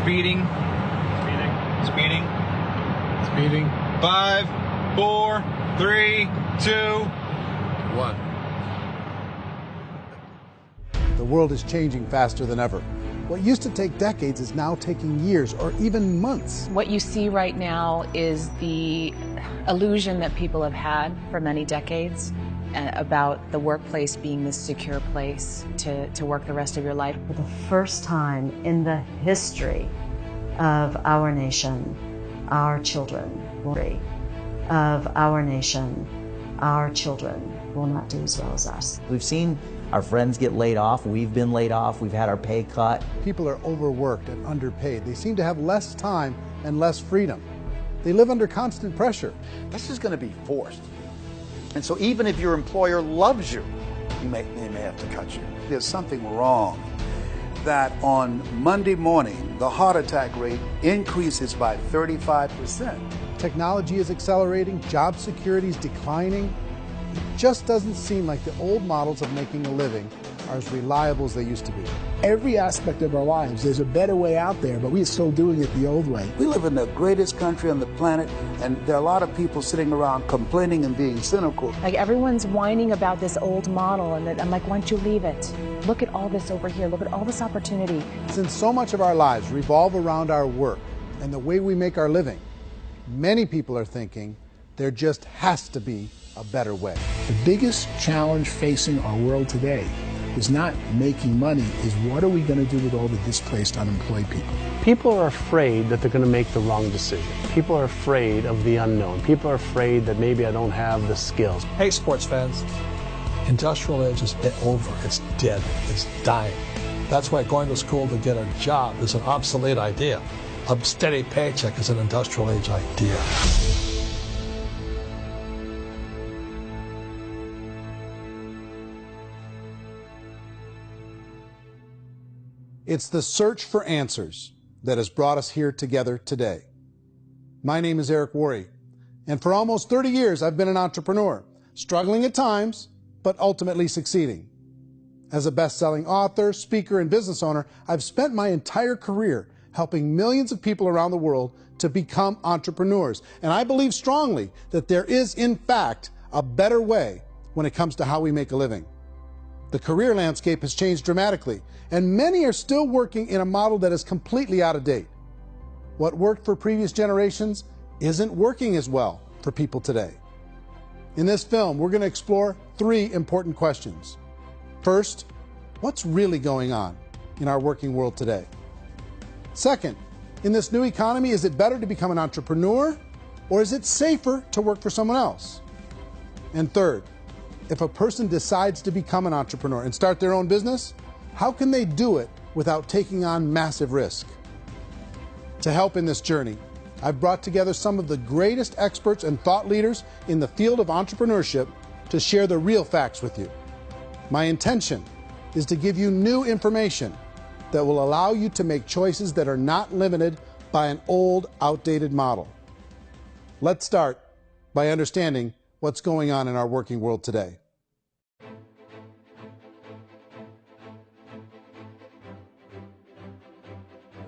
Speeding. Speeding. Speeding. 5, 4, 3, 2, 1. The world is changing faster than ever. What used to take decades is now taking years or even months. What you see right now is the illusion that people have had for many decades about the workplace being this secure place to work the rest of your life. For the first time in the history of our nation, our children will not do as well as us. We've seen our friends get laid off. We've been laid off. We've had our pay cut. People are overworked and underpaid. They seem to have less time and less freedom. They live under constant pressure. This is going to be forced. And so even if your employer loves you, they may have to cut you. There's something wrong that on Monday morning, the heart attack rate increases by 35%. Technology is accelerating, job security is declining. It just doesn't seem like the old models of making a living are as reliable as they used to be. Every aspect of our lives, there's a better way out there, but we're still doing it the old way. We live in the greatest country on the planet, and there are a lot of people sitting around complaining and being cynical. Like everyone's whining about this old model, and I'm like, why don't you leave it? Look at all this over here. Look at all this opportunity. Since so much of our lives revolve around our work and the way we make our living, many people are thinking there just has to be a better way. The biggest challenge facing our world today is not making money, is what are we going to do with all the displaced, unemployed people? People are afraid that they're going to make the wrong decision. People are afraid of the unknown. People are afraid that maybe I don't have the skills. Hey, sports fans, industrial age is over. It's dead. It's dying. That's why going to school to get a job is an obsolete idea. A steady paycheck is an industrial age idea. It's the search for answers that has brought us here together today. My name is Eric Worre, and for almost 30 years I've been an entrepreneur, struggling at times, but ultimately succeeding. As a best-selling author, speaker, and business owner, I've spent my entire career helping millions of people around the world to become entrepreneurs. And I believe strongly that there is, in fact, a better way when it comes to how we make a living. The career landscape has changed dramatically, and many are still working in a model that is completely out of date. What worked for previous generations isn't working as well for people today. In this film, we're going to explore 3 important questions. First, what's really going on in our working world today? Second, in this new economy, is it better to become an entrepreneur, or is it safer to work for someone else? And third, if a person decides to become an entrepreneur and start their own business, how can they do it without taking on massive risk? To help in this journey, I've brought together some of the greatest experts and thought leaders in the field of entrepreneurship to share the real facts with you. My intention is to give you new information that will allow you to make choices that are not limited by an old, outdated model. Let's start by understanding what's going on in our working world today.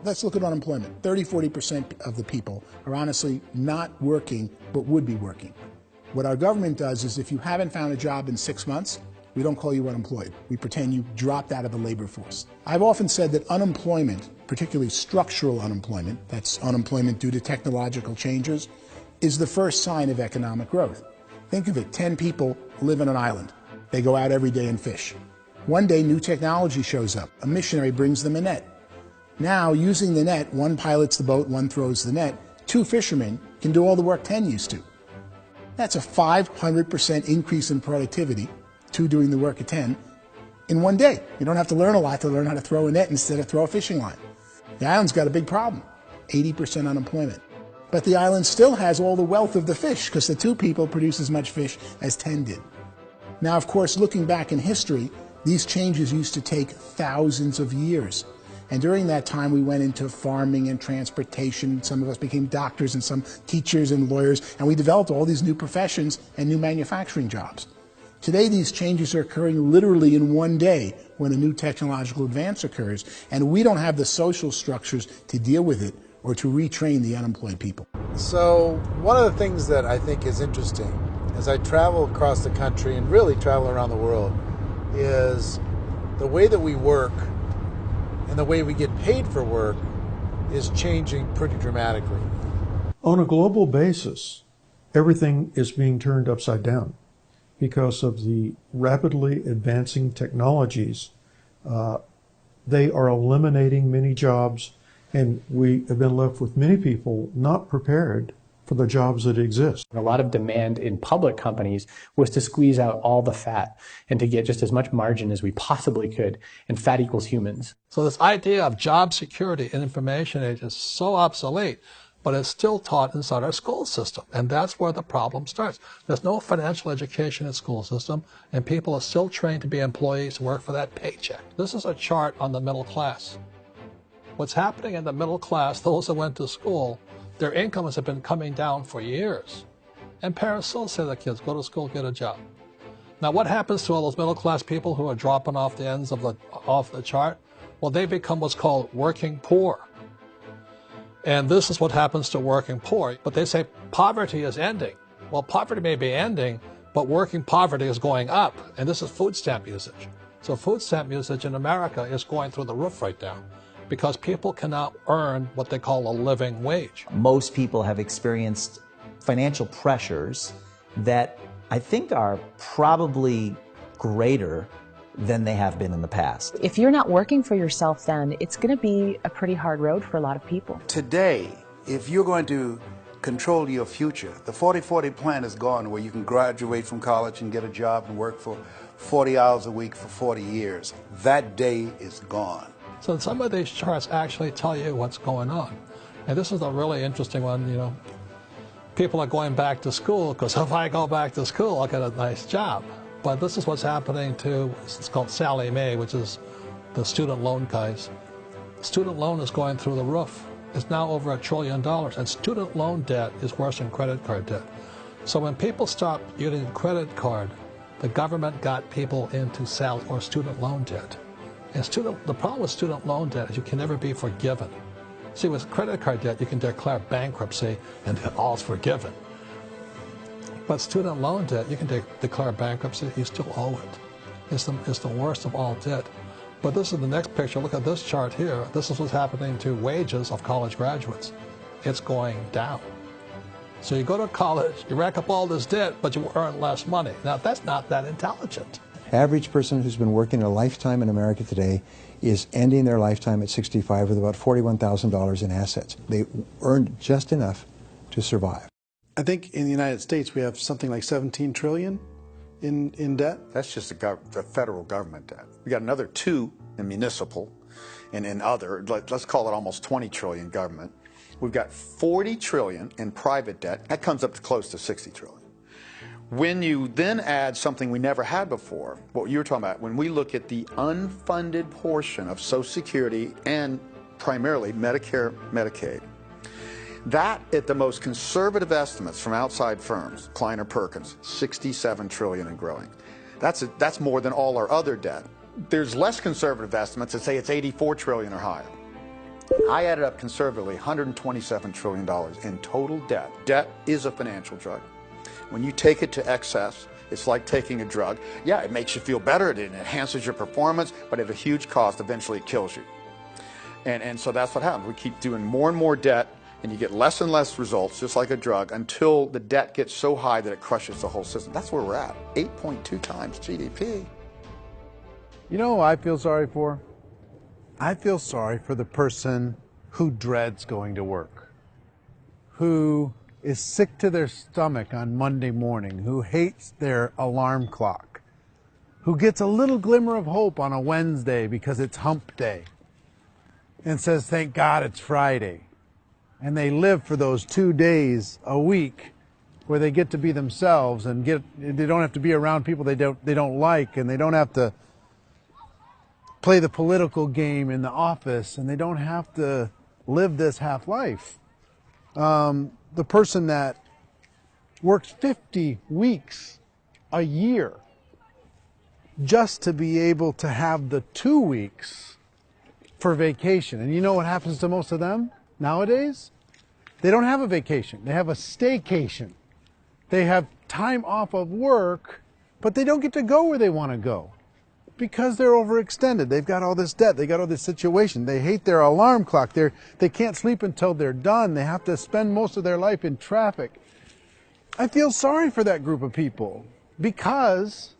Let's look at unemployment. 30–40% of the people are honestly not working, but would be working. What our government does is if you haven't found a job in 6 months, we don't call you unemployed. We pretend you dropped out of the labor force. I've often said that unemployment, particularly structural unemployment, that's unemployment due to technological changes, is the first sign of economic growth. Think of it, 10 people live on an island. They go out every day and fish. One day, new technology shows up. A missionary brings them a net. Now, using the net, one pilots the boat, one throws the net. 2 fishermen can do all the work 10 used to. That's a 500% increase in productivity, 2 doing the work of 10, in one day. You don't have to learn a lot to learn how to throw a net instead of throw a fishing line. The island's got a big problem, 80% unemployment. But the island still has all the wealth of the fish because the 2 people produce as much fish as 10 did. Now, of course, looking back in history, these changes used to take thousands of years. And during that time, we went into farming and transportation. Some of us became doctors and some teachers and lawyers, and we developed all these new professions and new manufacturing jobs. Today, these changes are occurring literally in one day when a new technological advance occurs, and we don't have the social structures to deal with it or to retrain the unemployed people. So one of the things that I think is interesting as I travel across the country and really travel around the world is the way that we work and the way we get paid for work is changing pretty dramatically. On a global basis, everything is being turned upside down because of the rapidly advancing technologies. They are eliminating many jobs, and we have been left with many people not prepared for the jobs that exist. A lot of demand in public companies was to squeeze out all the fat and to get just as much margin as we possibly could, and fat equals humans. So this idea of job security in information age is so obsolete, but it's still taught inside our school system, and that's where the problem starts. There's no financial education in the school system, and people are still trained to be employees who work for that paycheck. This is a chart on the middle class. What's happening in the middle class, those that went to school, their incomes have been coming down for years. And parents still say to their kids, go to school, get a job. Now what happens to all those middle class people who are dropping off the ends of the chart? Well, they become what's called working poor. And this is what happens to working poor. But they say poverty is ending. Well, poverty may be ending, but working poverty is going up. And this is food stamp usage. So food stamp usage in America is going through the roof right now because people cannot earn what they call a living wage. Most people have experienced financial pressures that I think are probably greater than they have been in the past. If you're not working for yourself, then it's going to be a pretty hard road for a lot of people. Today, if you're going to control your future, the 40-40 plan is gone, where you can graduate from college and get a job and work for 40 hours a week for 40 years. That day is gone. So some of these charts actually tell you what's going on. And this is a really interesting one, you know. People are going back to school because if I go back to school, I'll get a nice job. But this is what's happening to, it's called Sallie Mae, which is the student loan guys. Student loan is going through the roof. It's now over $1 trillion, and student loan debt is worse than credit card debt. So when people stopped using credit card, the government got people into student loan debt. And the problem with student loan debt is you can never be forgiven. See, with credit card debt, you can declare bankruptcy and all's forgiven. But student loan debt, you can declare bankruptcy, you still owe it. It's the worst of all debt. But this is the next picture. Look at this chart here. This is what's happening to wages of college graduates. It's going down. So you go to college, you rack up all this debt, but you earn less money. Now, that's not that intelligent. Average person who's been working a lifetime in America today is ending their lifetime at 65 with about $41,000 in assets. They earned just enough to survive. I think in the United States we have something like 17 trillion in debt. That's just the federal government debt. We got another 2 in municipal and in other, let's call it almost 20 trillion government. We've got 40 trillion in private debt. That comes up to close to 60 trillion. When you then add something we never had before, what you were talking about, when we look at the unfunded portion of Social Security and primarily Medicare, Medicaid, that at the most conservative estimates from outside firms, Kleiner Perkins, 67 trillion and growing. That's more than all our other debt. There's less conservative estimates that say it's 84 trillion or higher. I added up conservatively $127 trillion in total debt. Debt is a financial drug. When you take it to excess, it's like taking a drug. Yeah, it makes you feel better, it enhances your performance, but at a huge cost, eventually it kills you. And so that's what happens. We keep doing more and more debt, and you get less and less results, just like a drug, until the debt gets so high that it crushes the whole system. That's where we're at, 8.2 times GDP. You know who I feel sorry for? I feel sorry for the person who dreads going to work, who is sick to their stomach on Monday morning, who hates their alarm clock, who gets a little glimmer of hope on a Wednesday because it's hump day and says, thank God it's Friday. And they live for those 2 days a week where they get to be themselves and they don't have to be around people they don't like, and they don't have to play the political game in the office, and they don't have to live this half life. The person that works 50 weeks a year just to be able to have the 2 weeks for vacation. And you know what happens to most of them nowadays? They don't have a vacation. They have a staycation. They have time off of work, but they don't get to go where they want to go because they're overextended. They've got all this debt. They got all this situation. They hate their alarm clock. They can't sleep until they're done. They have to spend most of their life in traffic. I feel sorry for that group of people because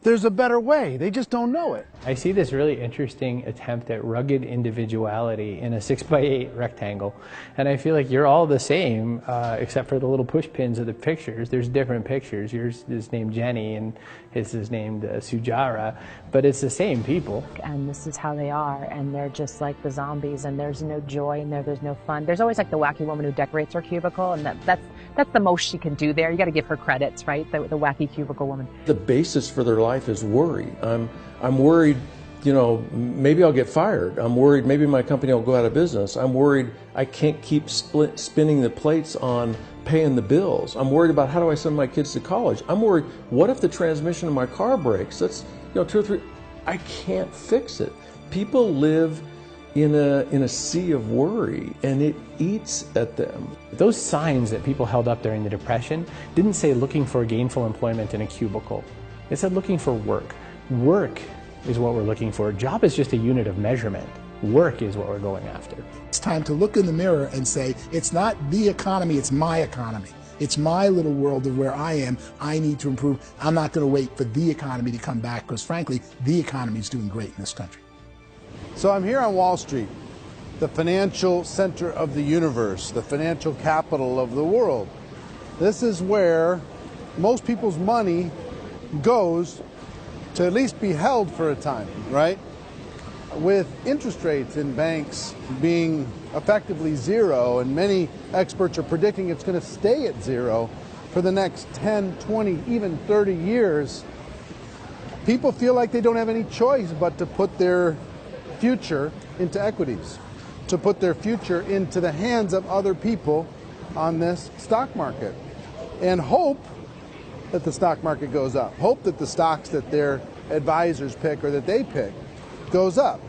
there's a better way. They just don't know it. I see this really interesting attempt at rugged individuality in a 6x8 rectangle. And I feel like you're all the same, except for the little push pins of the pictures. There's different pictures. Yours is named Jenny and his is named Sujara, but it's the same people. And this is how they are, and they're just like the zombies, and there's no joy in there, there's no fun. There's always like the wacky woman who decorates her cubicle, and that's the most she can do there. You got to give her credits, right? The wacky cubicle woman. The basis for their life is worry. I'm worried, you know, maybe I'll get fired. I'm worried maybe my company will go out of business. I'm worried I can't keep spinning the plates on paying the bills. I'm worried about how do I send my kids to college. I'm worried, what if the transmission of my car breaks? That's, you know, 2 or 3, I can't fix it. People live in a sea of worry, and it eats at them. Those signs that people held up during the Depression didn't say looking for gainful employment in a cubicle. It said looking for work. Work is what we're looking for. Job is just a unit of measurement. Work is what we're going after. It's time to look in the mirror and say, it's not the economy, it's my economy. It's my little world of where I am. I need to improve. I'm not going to wait for the economy to come back because, frankly, the economy is doing great in this country. So I'm here on Wall Street, the financial center of the universe, the financial capital of the world. This is where most people's money goes to at least be held for a time, right? With interest rates in banks being effectively zero, and many experts are predicting it's going to stay at zero for the next 10, 20, even 30 years, people feel like they don't have any choice but to put their future into equities, to put their future into the hands of other people on this stock market, and hope that the stock market goes up, hope that the stocks that their advisors pick or that they pick goes up.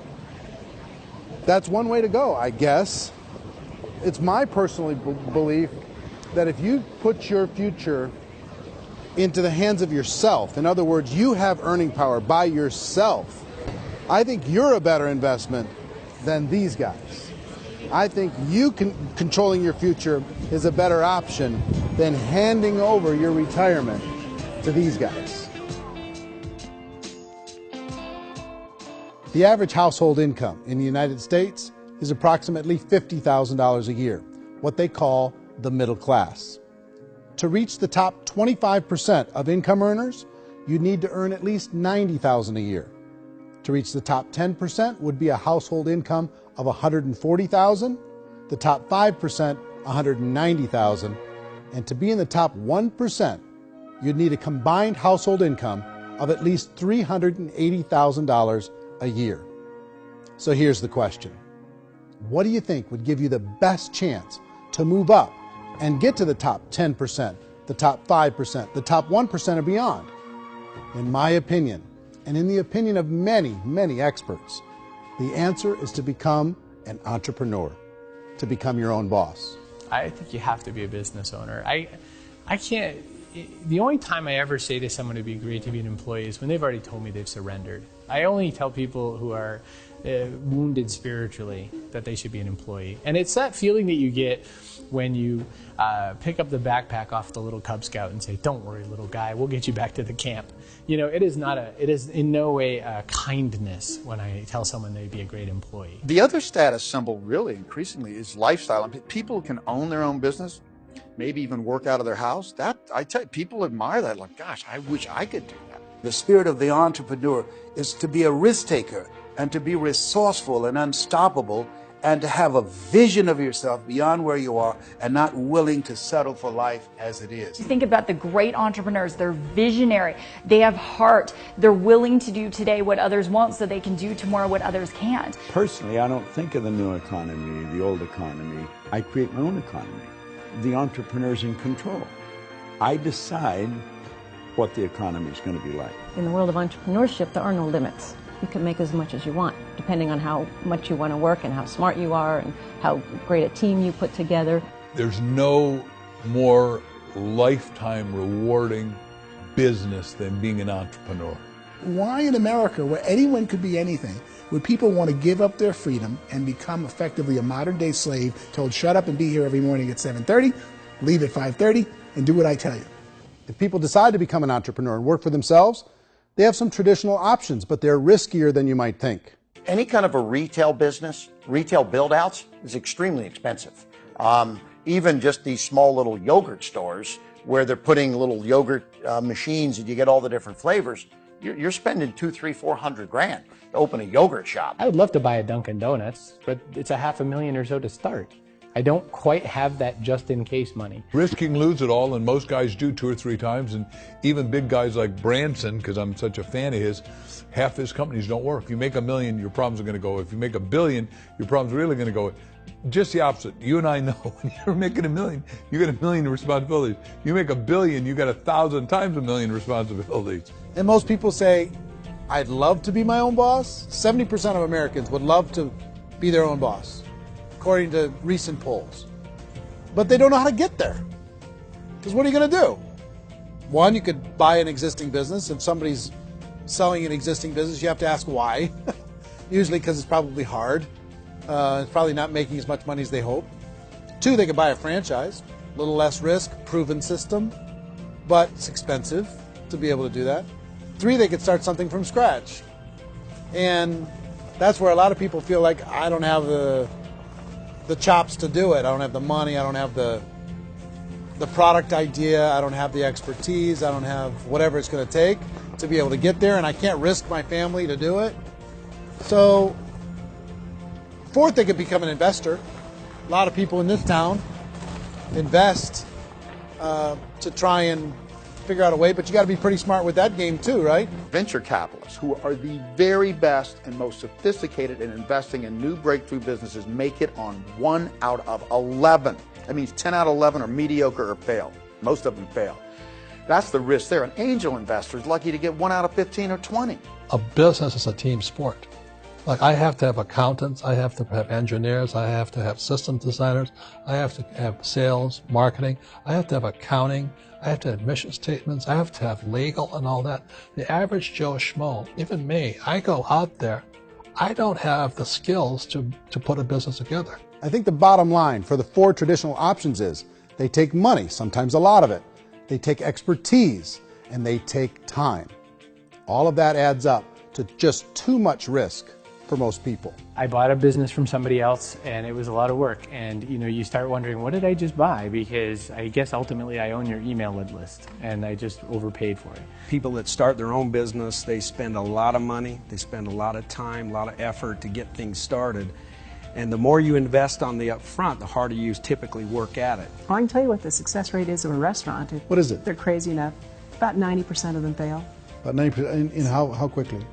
That's one way to go, I guess. It's my personal belief that if you put your future into the hands of yourself, in other words, you have earning power by yourself, I think you're a better investment than these guys. I think you controlling your future is a better option than handing over your retirement to these guys. The average household income in the United States is approximately $50,000 a year, what they call the middle class. To reach the top 25% of income earners, you'd need to earn at least $90,000 a year. To reach the top 10% would be a household income of $140,000, the top 5%, $190,000, and to be in the top 1%, you'd need a combined household income of at least $380,000 a year. So here's the question. What do you think would give you the best chance to move up and get to the top 10%, the top 5%, the top 1% or beyond? In my opinion, and in the opinion of many, many experts, the answer is to become an entrepreneur, to become your own boss. I think you have to be a business owner. I can't, the only time I ever say to someone it'd be great to be an employee is when they've already told me they've surrendered. I only tell people who are wounded spiritually that they should be an employee. And it's that feeling that you get when you pick up the backpack off the little Cub Scout and say, "Don't worry, little guy, we'll get you back to the camp." You know, it is in no way a kindness when I tell someone they'd be a great employee. The other status symbol really increasingly is lifestyle. I mean, people can own their own business, maybe even work out of their house. That, I tell you, people admire that. Like, gosh, I wish I could do that. The spirit of the entrepreneur is to be a risk taker and to be resourceful and unstoppable and to have a vision of yourself beyond where you are and not willing to settle for life as it is. You think about the great entrepreneurs, they're visionary, they have heart, they're willing to do today what others won't so they can do tomorrow what others can't. Personally, I don't think of the new economy, the old economy. I create my own economy. The entrepreneur's in control. I decide what the economy is going to be like. In the world of entrepreneurship, there are no limits. You can make as much as you want, depending on how much you want to work and how smart you are and how great a team you put together. There's no more lifetime rewarding business than being an entrepreneur. Why in America, where anyone could be anything, would people want to give up their freedom and become effectively a modern-day slave, told shut up and be here every morning at 7:30, leave at 5:30, and do what I tell you? If people decide to become an entrepreneur and work for themselves, they have some traditional options, but they're riskier than you might think. Any kind of a retail business, retail build-outs, is extremely expensive. Even just these small little yogurt stores where they're putting little yogurt machines and you get all the different flavors, you're spending $200,000, $300,000, $400,000 to open a yogurt shop. I would love to buy a Dunkin' Donuts, but it's $500,000 or so to start. I don't quite have that just-in-case money. Risking lose it all, and most guys do 2 or 3 times, and even big guys like Branson, because I'm such a fan of his, half his companies don't work. If you make $1 million, your problems are going to go. If you make $1 billion, your problems are really going to go. Just the opposite. You and I know when you're making $1 million, you get $1 million responsibilities. You make $1 billion, you got 1,000 times $1 million responsibilities. And most people say, I'd love to be my own boss. 70% of Americans would love to be their own boss, according to recent polls. But they don't know how to get there. Because what are you going to do? One, you could buy an existing business. If somebody's selling an existing business, you have to ask why. Usually because it's probably hard. It's probably not making as much money as they hope. 2, they could buy a franchise. A little less risk, proven system, but it's expensive to be able to do that. 3, they could start something from scratch. And that's where a lot of people feel like, I don't have the chops to do it. I don't have the money. I don't have the product idea. I don't have the expertise. I don't have whatever it's going to take to be able to get there, and I can't risk my family to do it. So, 4th, they could become an investor. A lot of people in this town invest to try and figure out a way, but you got to be pretty smart with that game too, right? Venture capitalists, who are the very best and most sophisticated in investing in new breakthrough businesses, make it on 1 out of 11. That means 10 out of 11 are mediocre or fail. Most of them fail. That's the risk there. An angel investor is lucky to get 1 out of 15 or 20. A business is a team sport. Like, I have to have accountants, I have to have engineers, I have to have systems designers, I have to have sales, marketing, I have to have accounting, I have to have mission statements, I have to have legal and all that. The average Joe Schmo, even me, I go out there, I don't have the skills to put a business together. I think the bottom line for the 4 traditional options is they take money, sometimes a lot of it. They take expertise, and they take time. All of that adds up to just too much risk for most people. I bought a business from somebody else, and it was a lot of work. And you start wondering, what did I just buy? Because I guess ultimately I own your email list, and I just overpaid for it. People that start their own business, they spend a lot of money, they spend a lot of time, a lot of effort to get things started. And the more you invest on the upfront, the harder you typically work at it. I can tell you what the success rate is of a restaurant. What is it? They're crazy enough. About 90% of them fail. About 90%. In how quickly?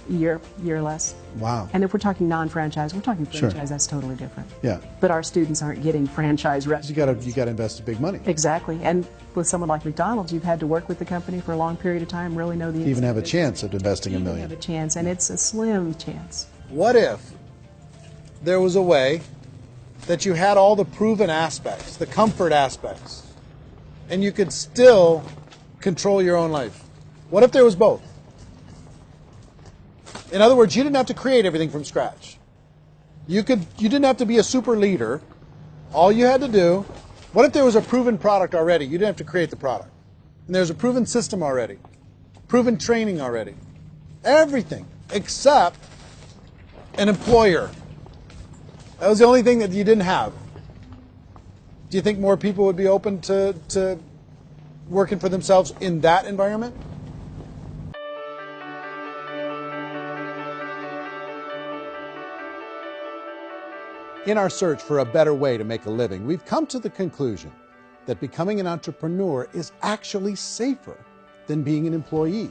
Year or less. Wow. And if we're talking non-franchise, we're talking franchise, Sure. That's totally different. Yeah. But our students aren't getting franchise restaurants. You got to invest big money. Exactly. And with someone like McDonald's, you've had to work with the company for a long period of time, really know the Even have a chance at investing $1 million. have a chance, and it's a slim chance. What if there was a way that you had all the proven aspects, the comfort aspects, and you could still control your own life? What if there was both? In other words, you didn't have to create everything from scratch. You didn't have to be a super leader. All you had to do, what if there was a proven product already? You didn't have to create the product. And there's a proven system already, proven training already. Everything except an employer. That was the only thing that you didn't have. Do you think more people would be open to working for themselves in that environment? In our search for a better way to make a living, we've come to the conclusion that becoming an entrepreneur is actually safer than being an employee.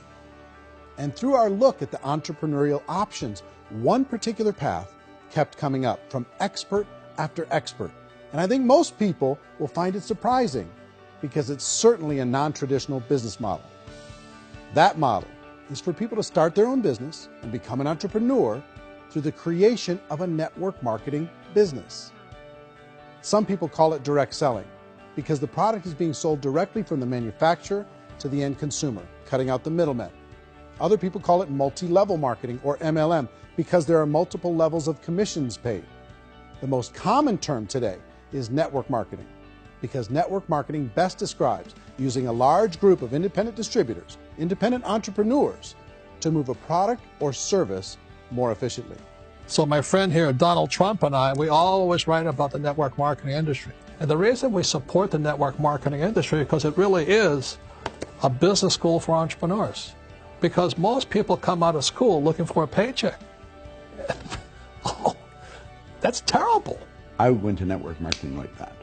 And through our look at the entrepreneurial options, one particular path kept coming up from expert after expert. And I think most people will find it surprising. because it's certainly a non-traditional business model. That model is for people to start their own business and become an entrepreneur through the creation of a network marketing business. Some people call it direct selling because the product is being sold directly from the manufacturer to the end consumer, cutting out the middlemen. Other people call it multi-level marketing, or MLM, because there are multiple levels of commissions paid. The most common term today is network marketing, because network marketing best describes using a large group of independent distributors, independent entrepreneurs, to move a product or service more efficiently. So my friend here, Donald Trump, and I, we always write about the network marketing industry. And the reason we support the network marketing industry is because it really is a business school for entrepreneurs. Because most people come out of school looking for a paycheck. Oh, that's terrible. I went to network marketing like that.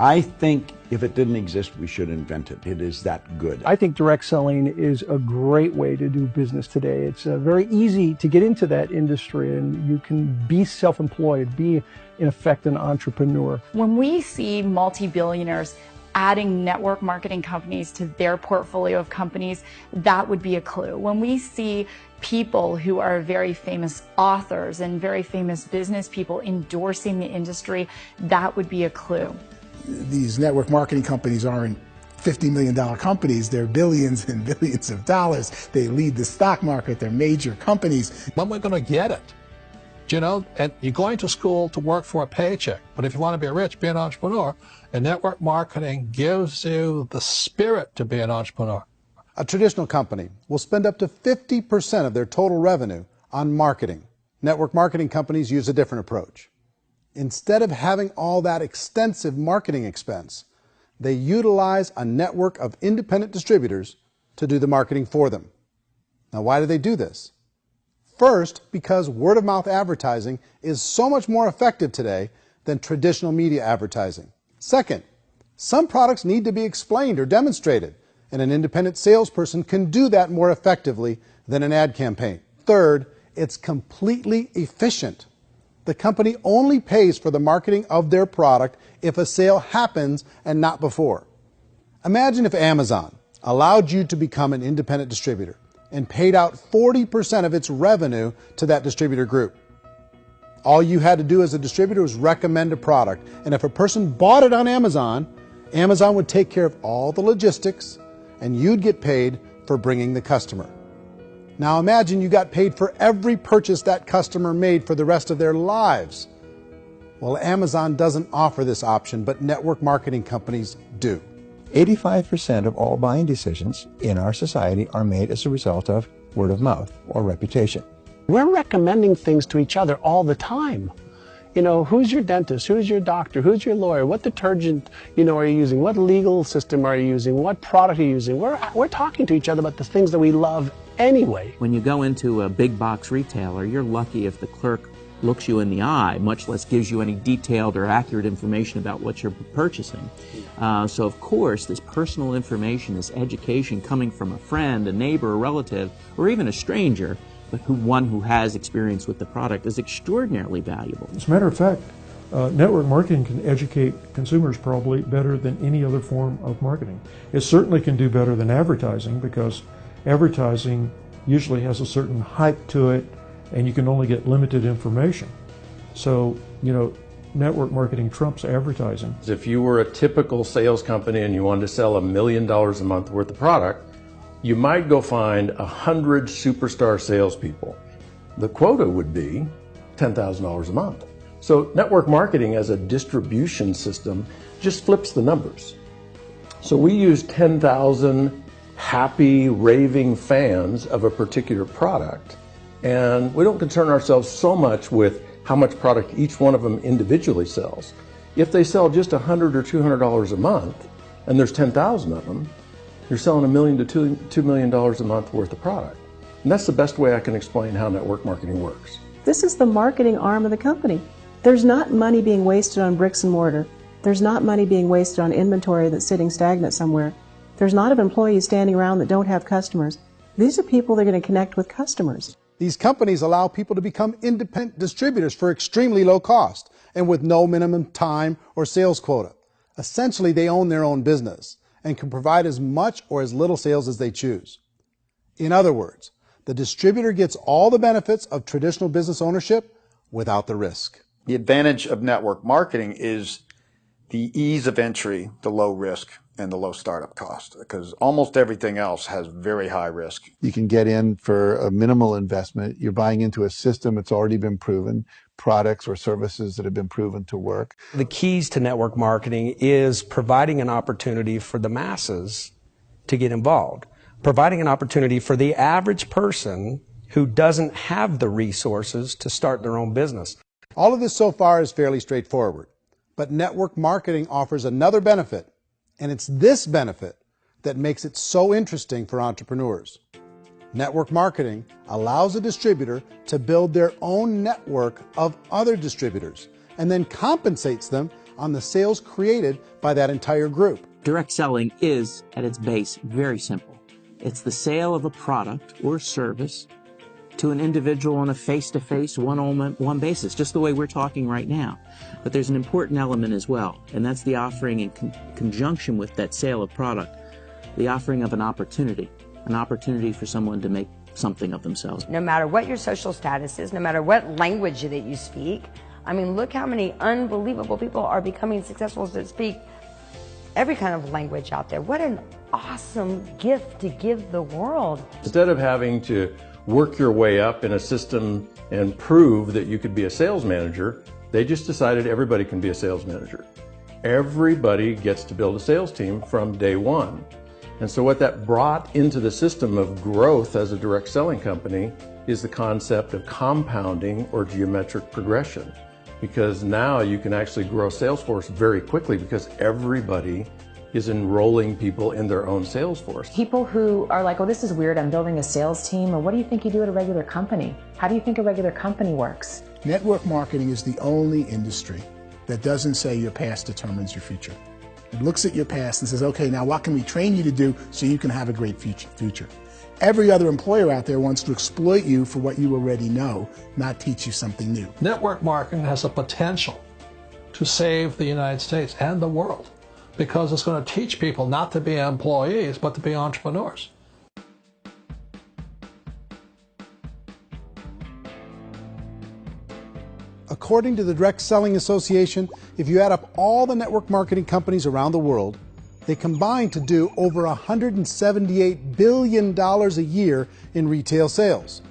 I think if it didn't exist, we should invent it. It is that good. I think direct selling is a great way to do business today. It's very easy to get into that industry, and you can be self-employed, be, in effect, an entrepreneur. When we see multi-billionaires adding network marketing companies to their portfolio of companies, that would be a clue. When we see people who are very famous authors and very famous business people endorsing the industry, that would be a clue. These network marketing companies aren't $50 million companies. They're billions and billions of dollars. They lead the stock market. They're major companies. When we're going to get it? You know, and you're going to school to work for a paycheck. But if you want to be rich, be an entrepreneur. And network marketing gives you the spirit to be an entrepreneur. A traditional company will spend up to 50% of their total revenue on marketing. Network marketing companies use a different approach. Instead of having all that extensive marketing expense, they utilize a network of independent distributors to do the marketing for them. Now, why do they do this? First, because word-of-mouth advertising is so much more effective today than traditional media advertising. Second, some products need to be explained or demonstrated, and an independent salesperson can do that more effectively than an ad campaign. Third, it's completely efficient. The company only pays for the marketing of their product if a sale happens and not before. Imagine if Amazon allowed you to become an independent distributor and paid out 40% of its revenue to that distributor group. All you had to do as a distributor was recommend a product, and if a person bought it on Amazon, Amazon would take care of all the logistics, and you'd get paid for bringing the customer. Now imagine you got paid for every purchase that customer made for the rest of their lives. Well, Amazon doesn't offer this option, but network marketing companies do. 85% of all buying decisions in our society are made as a result of word of mouth or reputation. We're recommending things to each other all the time. You know, who's your dentist? Who's your doctor? Who's your lawyer? What detergent, are you using? What legal system are you using? What product are you using? We're talking to each other about the things that we love anyway. When you go into a big box retailer, you're lucky if the clerk looks you in the eye, much less gives you any detailed or accurate information about what you're purchasing. So of course, this personal information, this education coming from a friend, a neighbor, a relative, or even a stranger, but one who has experience with the product is extraordinarily valuable. As a matter of fact, network marketing can educate consumers probably better than any other form of marketing. It certainly can do better than advertising, because advertising usually has a certain hype to it, and you can only get limited information. So, network marketing trumps advertising. If you were a typical sales company and you wanted to sell $1 million a month worth of product, you might go find 100 superstar salespeople. The quota would be $10,000 a month. So network marketing as a distribution system just flips the numbers. So we use 10,000 happy, raving fans of a particular product, and we don't concern ourselves so much with how much product each one of them individually sells. If they sell just $100 or $200 a month, and there's 10,000 of them, you're selling $1 million to $2 million a month worth of product. And that's the best way I can explain how network marketing works. This is the marketing arm of the company. There's not money being wasted on bricks and mortar. There's not money being wasted on inventory that's sitting stagnant somewhere. There's not of employees standing around that don't have customers. These are people that are going to connect with customers. These companies allow people to become independent distributors for extremely low cost and with no minimum time or sales quota. Essentially, they own their own business. and can provide as much or as little sales as they choose. In other words, the distributor gets all the benefits of traditional business ownership without the risk. The advantage of network marketing is the ease of entry, the low risk, and the low startup cost, because almost everything else has very high risk. You can get in for a minimal investment. You're buying into a system that's already been proven, products or services that have been proven to work. The keys to network marketing is providing an opportunity for the masses to get involved, providing an opportunity for the average person who doesn't have the resources to start their own business. All of this so far is fairly straightforward, but network marketing offers another benefit, and it's this benefit that makes it so interesting for entrepreneurs. Network marketing allows a distributor to build their own network of other distributors and then compensates them on the sales created by that entire group. Direct selling is, at its base, very simple. It's the sale of a product or service to an individual on a face-to-face, one-on-one basis, just the way we're talking right now. But there's an important element as well, and that's the offering in conjunction with that sale of product, the offering of an opportunity for someone to make something of themselves. No matter what your social status is, no matter what language that you speak, I mean, look how many unbelievable people are becoming successful that speak every kind of language out there. What an awesome gift to give the world. Instead of having to work your way up in a system and prove that you could be a sales manager, they just decided everybody can be a sales manager. Everybody gets to build a sales team from day one. And so what that brought into the system of growth as a direct selling company is the concept of compounding or geometric progression. Because now you can actually grow a sales force very quickly because everybody is enrolling people in their own sales force. People who are like, oh, this is weird, I'm building a sales team, or what do you think you do at a regular company? How do you think a regular company works? Network marketing is the only industry that doesn't say your past determines your future. It looks at your past and says, okay, now what can we train you to do so you can have a great future? Every other employer out there wants to exploit you for what you already know, not teach you something new. Network marketing has the potential to save the United States and the world because it's going to teach people not to be employees, but to be entrepreneurs. According to the Direct Selling Association, if you add up all the network marketing companies around the world, they combine to do over $178 billion a year in retail sales.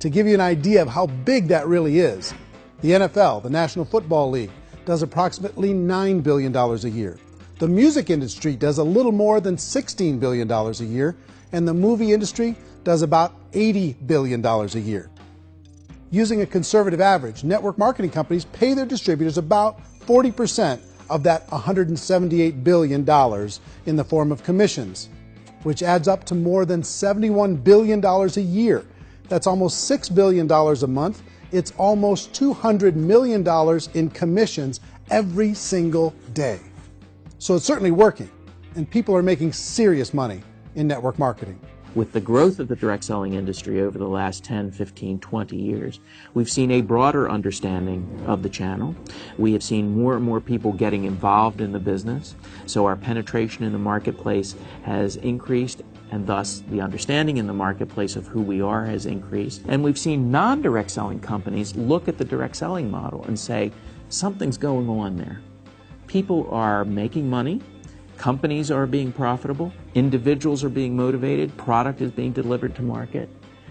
To give you an idea of how big that really is, the NFL, the National Football League, does approximately $9 billion a year. The music industry does a little more than $16 billion a year, and the movie industry does about $80 billion a year. Using a conservative average, network marketing companies pay their distributors about 40% of that $178 billion in the form of commissions, which adds up to more than $71 billion a year. That's almost $6 billion a month. It's almost $200 million in commissions every single day. So it's certainly working, and people are making serious money in network marketing. With the growth of the direct selling industry over the last 10, 15, 20 years, we've seen a broader understanding of the channel. We have seen more and more people getting involved in the business, so our penetration in the marketplace has increased, and thus the understanding in the marketplace of who we are has increased. And we've seen non-direct selling companies look at the direct selling model and say, something's going on there. People are making money. Companies are being profitable, individuals are being motivated, product is being delivered to market.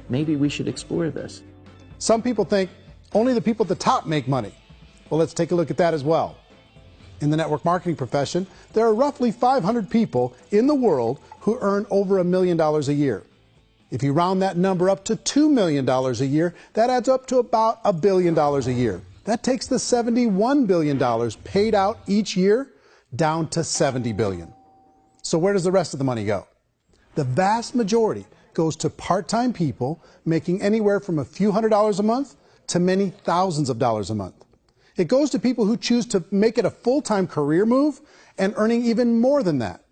Maybe we should explore this. Some people think only the people at the top make money. Well, let's take a look at that as well. In the network marketing profession, there are roughly 500 people in the world who earn over $1 million a year. If you round that number up to $2 million a year, that adds up to about $1 billion a year. That takes the $71 billion paid out each year down to $70 billion. So where does the rest of the money go? The vast majority goes to part-time people making anywhere from a few $100s a month to many thousands of dollars a month. It goes to people who choose to make it a full-time career move and earning even more than that.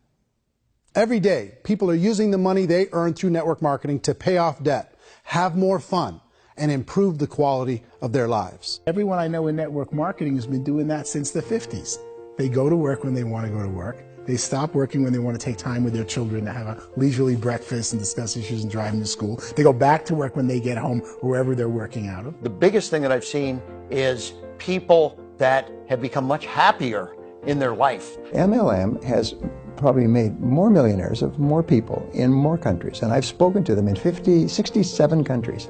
Every day, people are using the money they earn through network marketing to pay off debt, have more fun, and improve the quality of their lives. Everyone I know in network marketing has been doing that since the 50s. They go to work when they want to go to work. They stop working when they want to take time with their children to have a leisurely breakfast and discuss issues and drive them to school. They go back to work when they get home, wherever they're working out of. The biggest thing that I've seen is people that have become much happier in their life. MLM has probably made more millionaires of more people in more countries, and I've spoken to them in 67 countries,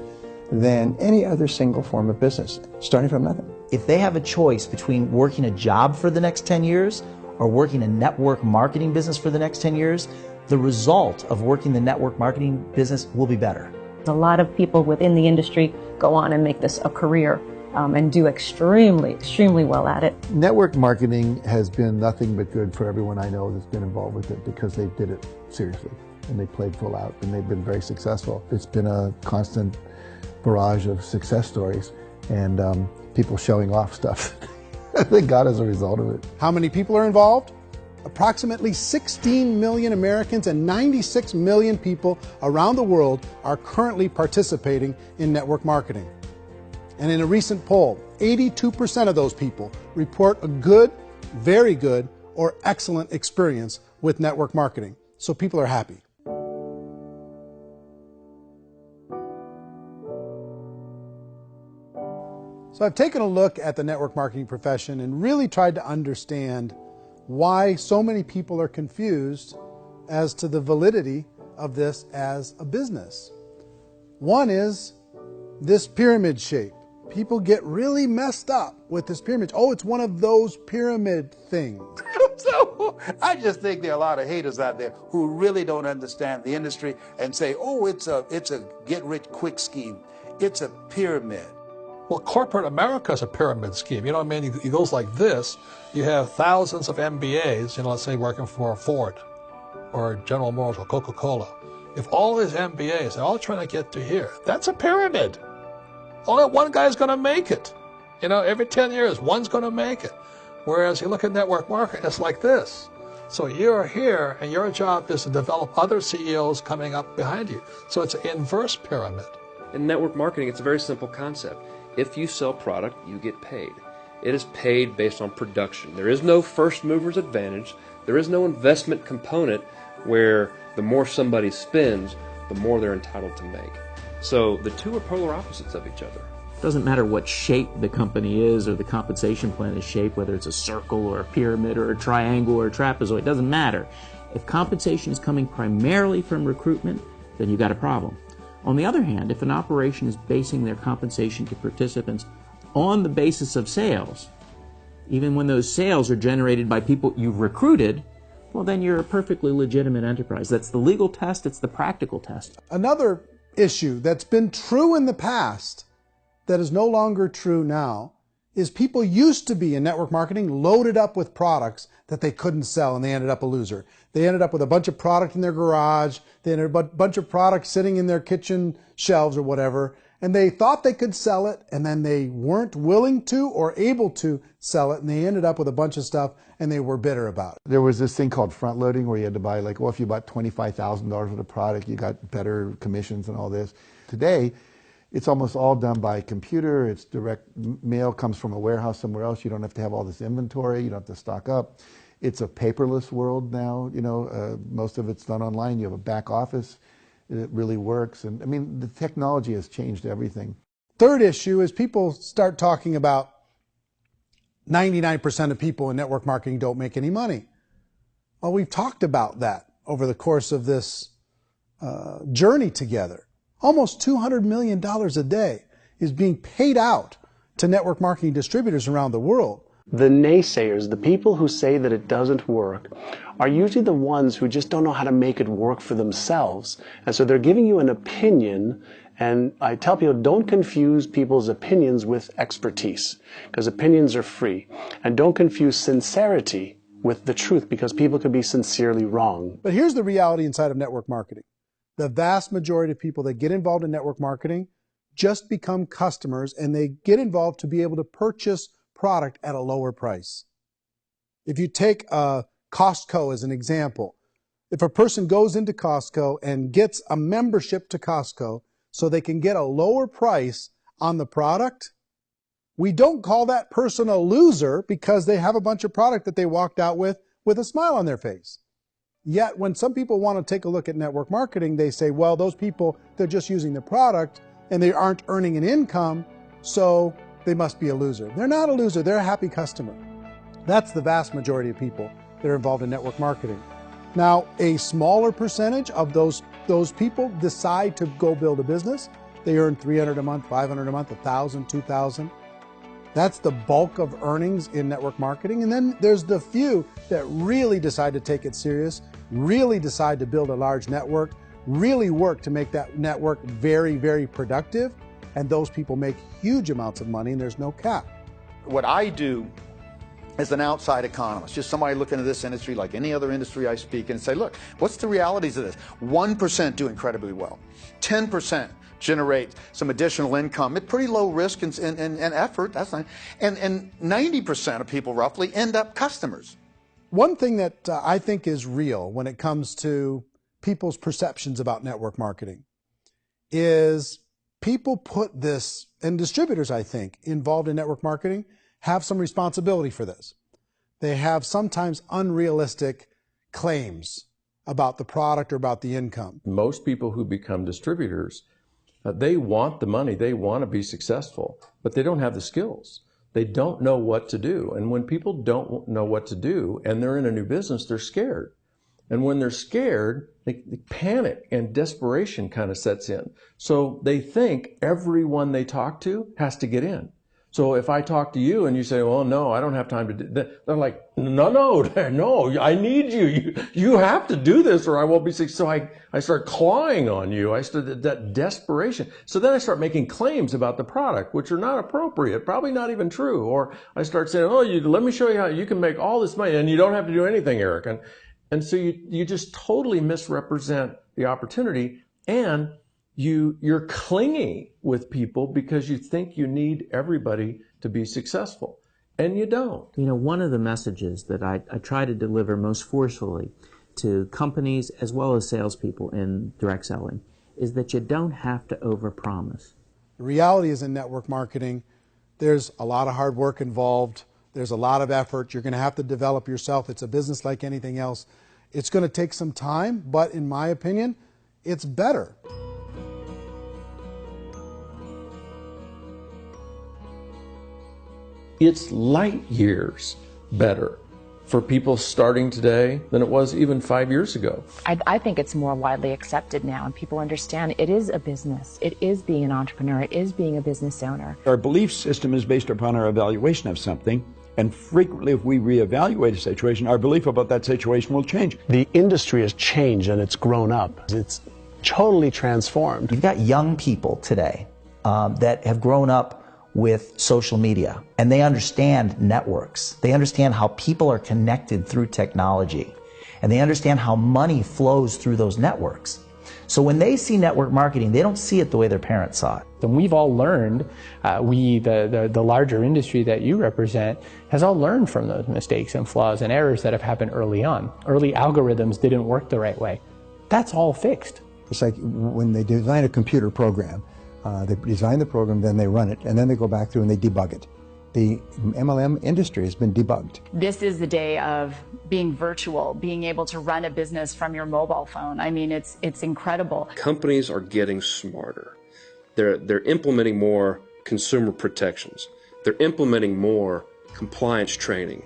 than any other single form of business, starting from nothing. If they have a choice between working a job for the next 10 years or working a network marketing business for the next 10 years, the result of working the network marketing business will be better. A lot of people within the industry go on and make this a career and do extremely well at it. Network marketing has been nothing but good for everyone I know that's been involved with it because they did it seriously and they played full out and they've been very successful. It's been a constant barrage of success stories and people showing off stuff they got as a result of it. How many people are involved? Approximately 16 million Americans and 96 million people around the world are currently participating in network marketing. And in a recent poll, 82% of those people report a good, very good, or excellent experience with network marketing. So people are happy. So I've taken a look at the network marketing profession and really tried to understand why so many people are confused as to the validity of this as a business. One is this pyramid shape. People get really messed up with this pyramid. Oh, it's one of those pyramid things. So I just think there are a lot of haters out there who really don't understand the industry and say, oh, it's a get-rich-quick scheme. It's a pyramid. Well, corporate America is a pyramid scheme. You know what I mean? It goes like this. You have thousands of MBAs, let's say working for Ford or General Motors or Coca-Cola. If all these MBAs are all trying to get to here, that's a pyramid. Only one guy's going to make it. Every 10 years, one's going to make it. Whereas you look at network marketing, it's like this. So you're here, and your job is to develop other CEOs coming up behind you. So it's an inverse pyramid. In network marketing, it's a very simple concept. If you sell product, you get paid. It is paid based on production. There is no first mover's advantage. There is no investment component where the more somebody spends, the more they're entitled to make. So the two are polar opposites of each other. It doesn't matter what shape the company is or the compensation plan is shaped, whether it's a circle or a pyramid or a triangle or a trapezoid, it doesn't matter. If compensation is coming primarily from recruitment, then you've got a problem. On the other hand, if an operation is basing their compensation to participants on the basis of sales, even when those sales are generated by people you've recruited, well, then you're a perfectly legitimate enterprise. That's the legal test, it's the practical test. Another issue that's been true in the past that is no longer true now is people used to be in network marketing loaded up with products that they couldn't sell and they ended up a loser. They ended up with a bunch of product in their garage, they ended up with a bunch of products sitting in their kitchen shelves or whatever, and they thought they could sell it and then they weren't willing to or able to sell it and they ended up with a bunch of stuff and they were bitter about it. There was this thing called front loading where you had to buy if you bought $25,000 worth of product, you got better commissions and all this. Today, it's almost all done by computer. It's direct mail comes from a warehouse somewhere else. You don't have to have all this inventory. You don't have to stock up. It's a paperless world now. Most of it's done online. You have a back office. It really works. And the technology has changed everything. Third issue is people start talking about 99% of people in network marketing don't make any money. Well, we've talked about that over the course of this journey together. Almost $200 million a day is being paid out to network marketing distributors around the world. The naysayers, the people who say that it doesn't work, are usually the ones who just don't know how to make it work for themselves. And so they're giving you an opinion, and I tell people, don't confuse people's opinions with expertise, because opinions are free. And don't confuse sincerity with the truth, because people could be sincerely wrong. But here's the reality inside of network marketing. The vast majority of people that get involved in network marketing just become customers, and they get involved to be able to purchase product at a lower price. If you take Costco as an example, if a person goes into Costco and gets a membership to Costco so they can get a lower price on the product, we don't call that person a loser because they have a bunch of product that they walked out with with a smile on their face. Yet when some people want to take a look at network marketing, they say, well, those people, they're just using the product and they aren't earning an income, so they must be a loser. They're not a loser, they're a happy customer. That's the vast majority of people that are involved in network marketing. Now, a smaller percentage of those people decide to go build a business. They earn $300 a month, $500 a month, $1,000, $2,000. That's the bulk of earnings in network marketing. And then there's the few that really decide to take it serious, really decide to build a large network, really work to make that network very, very productive. And those people make huge amounts of money and there's no cap. What I do as an outside economist, just somebody looking at this industry like any other industry I speak and say, look, what's the realities of this? 1% do incredibly well. 10% generate some additional income at pretty low risk and effort. That's not, and 90% of people roughly end up customers. One thing that I think is real when it comes to people's perceptions about network marketing is people put this, and distributors, I think, involved in network marketing have some responsibility for this. They have sometimes unrealistic claims about the product or about the income. Most people who become distributors, they want the money, they want to be successful, but they don't have the skills. They don't know what to do. And when people don't know what to do and they're in a new business, they're scared. And when they're scared, they panic and desperation kind of sets in. So they think everyone they talk to has to get in. So if I talk to you and you say, well, no, I don't have time to do that, they're like, no, I need you. You have to do this or I won't be successful. So I start clawing on you. I start that desperation. So then I start making claims about the product, which are not appropriate, probably not even true. Or I start saying, oh, let me show you how you can make all this money and you don't have to do anything, Eric. And so you just totally misrepresent the opportunity, and you're clingy with people because you think you need everybody to be successful, and you don't. You know, one of the messages that I try to deliver most forcefully to companies as well as salespeople in direct selling is that you don't have to overpromise. The reality is in network marketing, there's a lot of hard work involved. There's a lot of effort. You're going to have to develop yourself. It's a business like anything else. It's going to take some time, but in my opinion, it's better. It's light years better for people starting today than it was even 5 years ago. I think it's more widely accepted now, and people understand it is a business. It is being an entrepreneur. It is being a business owner. Our belief system is based upon our evaluation of something, and frequently if we reevaluate a situation, our belief about that situation will change. The industry has changed and it's grown up. It's totally transformed. You've got young people today that have grown up with social media, and they understand networks. They understand how people are connected through technology, and they understand how money flows through those networks. So when they see network marketing, they don't see it the way their parents saw it. And we've all learned, the larger industry that you represent, has all learned from those mistakes and flaws and errors that have happened early on. Early algorithms didn't work the right way. That's all fixed. It's like when they design a computer program, they design the program, then they run it, and then they go back through and they debug it. The MLM industry has been debugged. This is the day of being virtual, being able to run a business from your mobile phone. I mean, it's incredible. Companies are getting smarter. They're implementing more consumer protections. They're implementing more compliance training.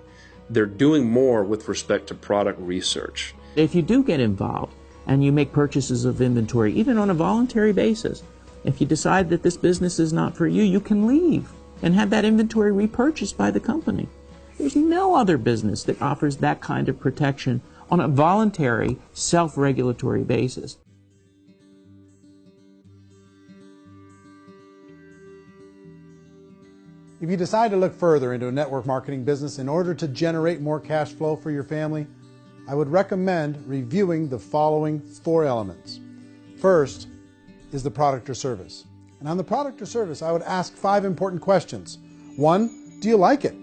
They're doing more with respect to product research. If you do get involved and you make purchases of inventory, even on a voluntary basis, if you decide that this business is not for you, you can leave and have that inventory repurchased by the company. There's no other business that offers that kind of protection on a voluntary, self-regulatory basis. If you decide to look further into a network marketing business in order to generate more cash flow for your family, I would recommend reviewing the following 4 elements. First is the product or service. And on the product or service, I would ask 5 important questions. 1, do you like it?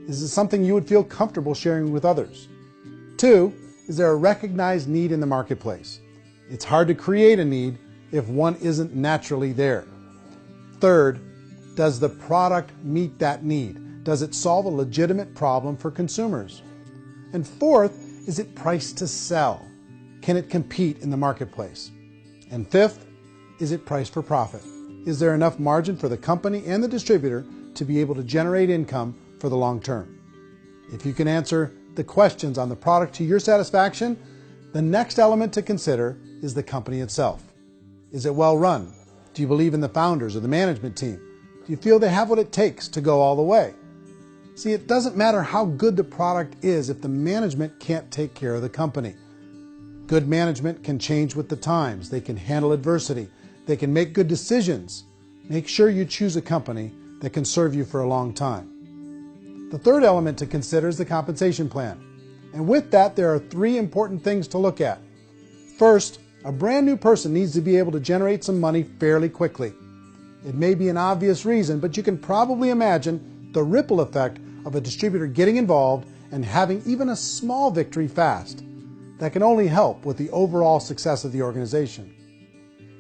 Is it something you would feel comfortable sharing with others? 2, is there a recognized need in the marketplace? It's hard to create a need if one isn't naturally there. 3rd, does the product meet that need? Does it solve a legitimate problem for consumers? And 4th, is it priced to sell? Can it compete in the marketplace? And fifth, is it priced for profit? Is there enough margin for the company and the distributor to be able to generate income for the long term? If you can answer the questions on the product to your satisfaction, the next element to consider is the company itself. Is it well run? Do you believe in the founders or the management team? Do you feel they have what it takes to go all the way? See, it doesn't matter how good the product is if the management can't take care of the company. Good management can change with the times. They can handle adversity. They can make good decisions. Make sure you choose a company that can serve you for a long time. The third element to consider is the compensation plan. And with that, there are three important things to look at. First, a brand new person needs to be able to generate some money fairly quickly. It may be an obvious reason, but you can probably imagine the ripple effect of a distributor getting involved and having even a small victory fast. That can only help with the overall success of the organization.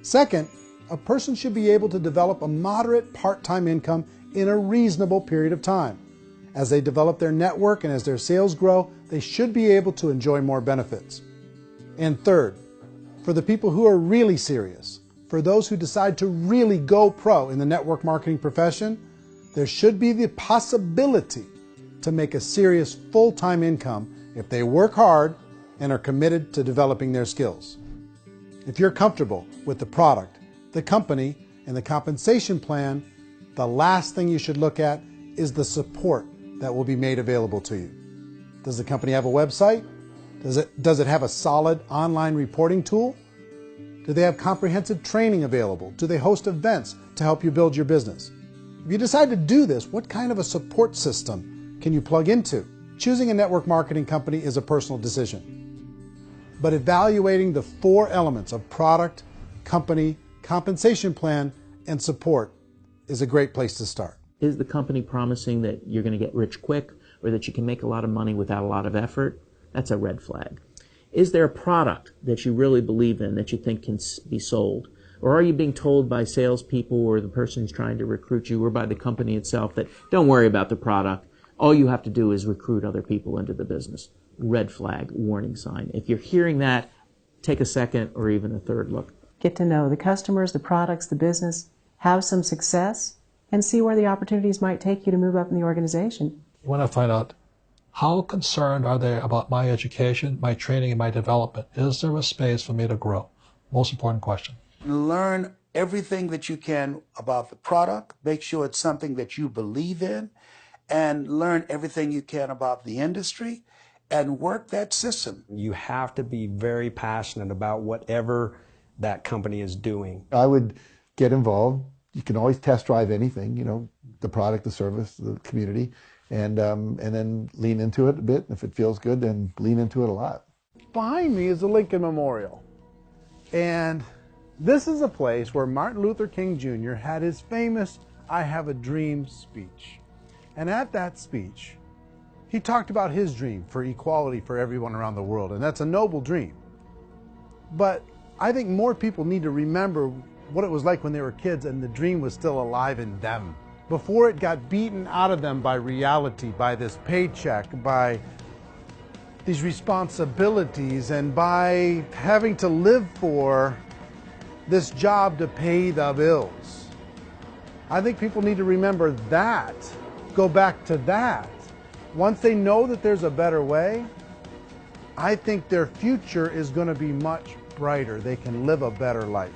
Second, a person should be able to develop a moderate part-time income in a reasonable period of time. As they develop their network and as their sales grow, they should be able to enjoy more benefits. And third, for the people who are really serious, for those who decide to really go pro in the network marketing profession, there should be the possibility to make a serious full-time income if they work hard and are committed to developing their skills. If you're comfortable with the product, the company, and the compensation plan, the last thing you should look at is the support that will be made available to you. Does the company have a website? Does it have a solid online reporting tool? Do they have comprehensive training available? Do they host events to help you build your business? If you decide to do this, what kind of a support system can you plug into? Choosing a network marketing company is a personal decision. But evaluating the four elements of product, company, compensation plan, and support is a great place to start. Is the company promising that you're going to get rich quick or that you can make a lot of money without a lot of effort? That's a red flag. Is there a product that you really believe in that you think can be sold? Or are you being told by salespeople or the person who's trying to recruit you or by the company itself that don't worry about the product, all you have to do is recruit other people into the business? Red flag, warning sign. If you're hearing that, take a second or even a third look. Get to know the customers, the products, the business, have some success, and see where the opportunities might take you to move up in the organization. You want to find out how concerned are they about my education, my training, and my development? Is there a space for me to grow? Most important question. Learn everything that you can about the product. Make sure it's something that you believe in, and learn everything you can about the industry and work that system. You have to be very passionate about whatever that company is doing. I would get involved. You can always test drive anything, you know, the product, the service, the community, and then lean into it a bit. If it feels good, then lean into it a lot. Behind me is the Lincoln Memorial. And this is a place where Martin Luther King Jr. had his famous "I Have a Dream" speech. And at that speech, he talked about his dream for equality for everyone around the world, and that's a noble dream. But I think more people need to remember what it was like when they were kids and the dream was still alive in them. Before it got beaten out of them by reality, by this paycheck, by these responsibilities, and by having to live for this job to pay the bills. I think people need to remember that, go back to that. Once they know that there's a better way, I think their future is going to be much brighter. They can live a better life.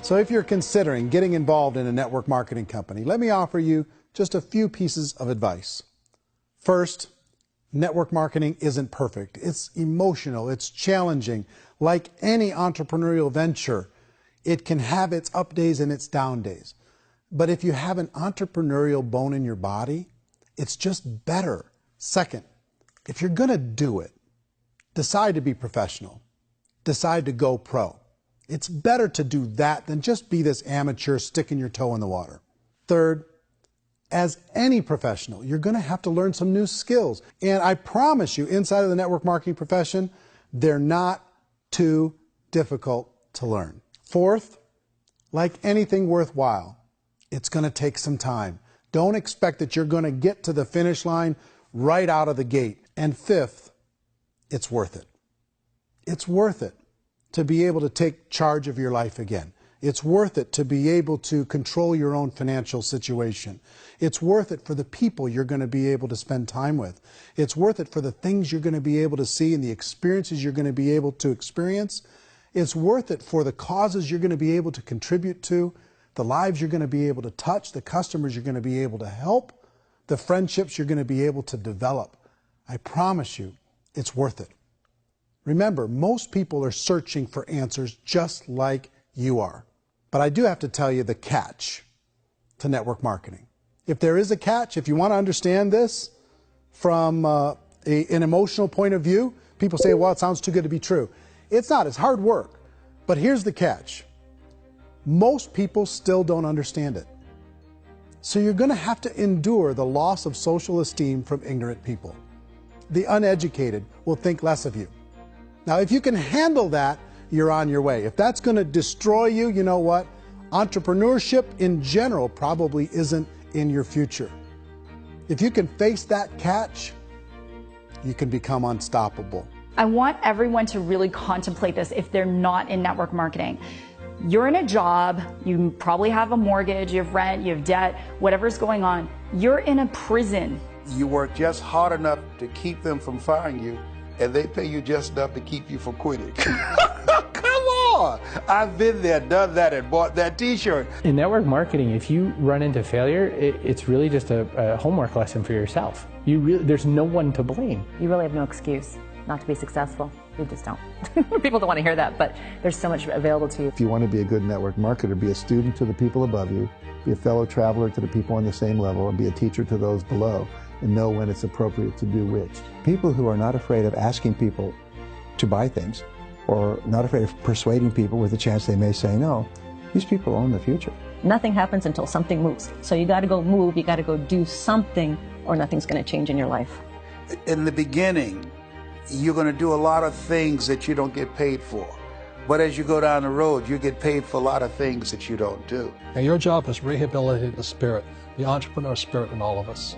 So if you're considering getting involved in a network marketing company, let me offer you just a few pieces of advice. First, network marketing isn't perfect. It's emotional, it's challenging. Like any entrepreneurial venture, it can have its up days and its down days. But if you have an entrepreneurial bone in your body, it's just better. Second, if you're going to do it, decide to be professional. Decide to go pro. It's better to do that than just be this amateur sticking your toe in the water. Third, as any professional, you're going to have to learn some new skills. And I promise you, inside of the network marketing profession, they're not too difficult to learn. Fourth, like anything worthwhile, it's going to take some time. Don't expect that you're going to get to the finish line right out of the gate. And fifth, it's worth it. It's worth it to be able to take charge of your life again. It's worth it to be able to control your own financial situation. It's worth it for the people you're going to be able to spend time with. It's worth it for the things you're going to be able to see and the experiences you're going to be able to experience. It's worth it for the causes you're going to be able to contribute to, the lives you're going to be able to touch, the customers you're going to be able to help, the friendships you're going to be able to develop. I promise you, it's worth it. Remember, most people are searching for answers just like you are. But I do have to tell you the catch to network marketing. If there is a catch, if you want to understand this from an emotional point of view, people say, well, it sounds too good to be true. It's not. It's hard work. But here's the catch. Most people still don't understand it. So you're going to have to endure the loss of social esteem from ignorant people. The uneducated will think less of you. Now, if you can handle that, you're on your way. If that's going to destroy you, you know what? Entrepreneurship in general probably isn't in your future. If you can face that catch, you can become unstoppable. I want everyone to really contemplate this if they're not in network marketing. You're in a job, you probably have a mortgage, you have rent, you have debt, whatever's going on. You're in a prison. You work just hard enough to keep them from firing you, and they pay you just enough to keep you from quitting. Come on! I've been there, done that, and bought that t-shirt. In network marketing, if you run into failure, it's really just a homework lesson for yourself. There's no one to blame. You really have no excuse not to be successful. You just don't. People don't want to hear that, but there's so much available to you. If you want to be a good network marketer, be a student to the people above you, be a fellow traveler to the people on the same level, and be a teacher to those below, and know when it's appropriate to do which. People who are not afraid of asking people to buy things, or not afraid of persuading people with a chance they may say no, these people own the future. Nothing happens until something moves. So you got to go move, you got to go do something, or nothing's going to change in your life. In the beginning, you're going to do a lot of things that you don't get paid for. But as you go down the road, you get paid for a lot of things that you don't do. And your job is rehabilitate the spirit, the entrepreneur spirit in all of us.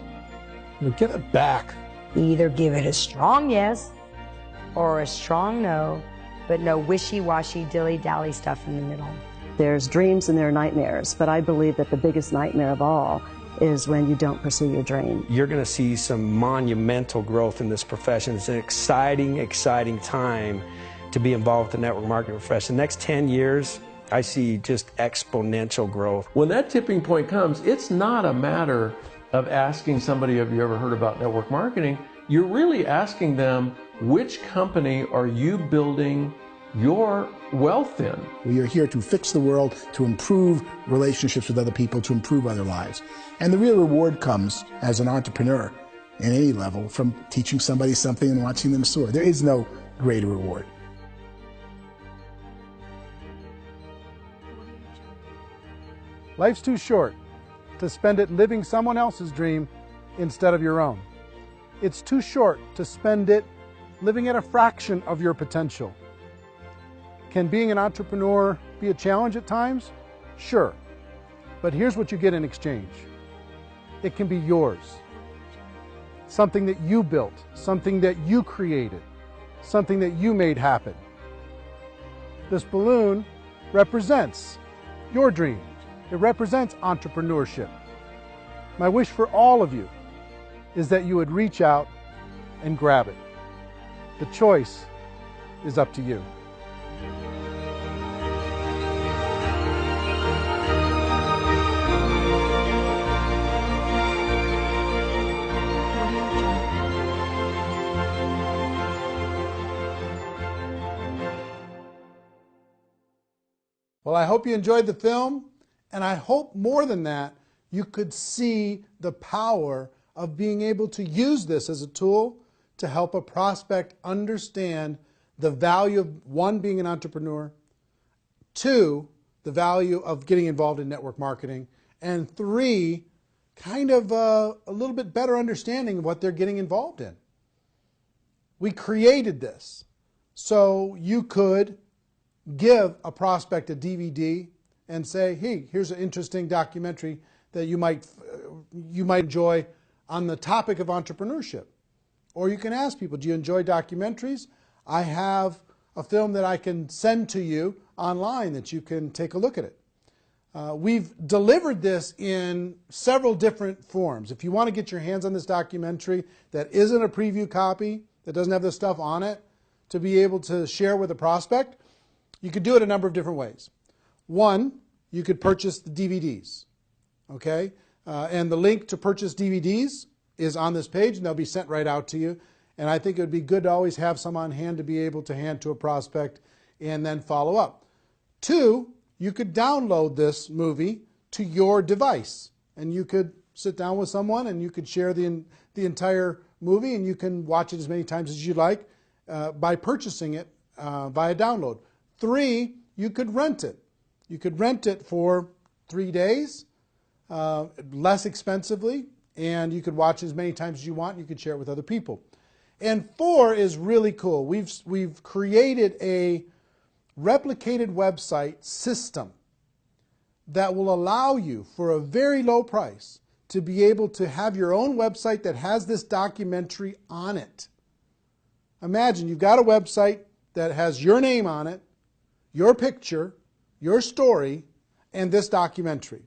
You get it back. Either give it a strong yes or a strong no, but no wishy-washy, dilly-dally stuff in the middle. There's dreams and there are nightmares, but I believe that the biggest nightmare of all is when you don't pursue your dream. You're going to see some monumental growth in this profession. It's an exciting, exciting time to be involved with the network marketing profession. The next 10 years, I see just exponential growth. When that tipping point comes, it's not a matter of asking somebody, have you ever heard about network marketing? You're really asking them, which company are you building your wealth in? We are here to fix the world, to improve relationships with other people, to improve other lives. And the real reward comes as an entrepreneur at any level from teaching somebody something and watching them soar. There is no greater reward. Life's too short to spend it living someone else's dream instead of your own. It's too short to spend it living at a fraction of your potential. Can being an entrepreneur be a challenge at times? Sure. But here's what you get in exchange. It can be yours. Something that you built, something that you created, something that you made happen. This balloon represents your dream. It represents entrepreneurship. My wish for all of you is that you would reach out and grab it. The choice is up to you. Well, I hope you enjoyed the film, and I hope more than that, you could see the power of being able to use this as a tool to help a prospect understand the value of, one, being an entrepreneur, two, the value of getting involved in network marketing, and three, kind of a little bit better understanding of what they're getting involved in. We created this so you could give a prospect a DVD and say, hey, here's an interesting documentary that you might enjoy on the topic of entrepreneurship. Or you can ask people, do you enjoy documentaries? I have a film that I can send to you online that you can take a look at it. We've delivered this in several different forms. If you want to get your hands on this documentary that isn't a preview copy, that doesn't have this stuff on it, to be able to share with a prospect, you could do it a number of different ways. One, you could purchase the DVDs, okay? And the link to purchase DVDs is on this page, and they'll be sent right out to you. And I think it would be good to always have some on hand to be able to hand to a prospect and then follow up. Two, you could download this movie to your device, and you could sit down with someone and you could share the entire movie, and you can watch it as many times as you like by purchasing it via download. Three, you could rent it. You could rent it for 3 days, less expensively, and you could watch it as many times as you want, and you could share it with other people. And four is really cool. We've created a replicated website system that will allow you, for a very low price, to be able to have your own website that has this documentary on it. Imagine you've got a website that has your name on it, your picture, your story, and this documentary.